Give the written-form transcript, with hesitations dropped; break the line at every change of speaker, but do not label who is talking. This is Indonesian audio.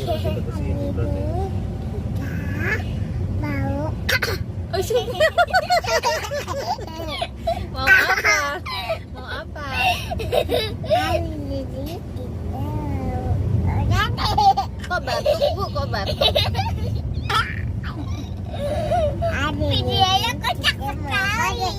Oh, mau apa? Mau apa? Kok batuk, Bu? Kok batuk?
Videonya kocak sekali.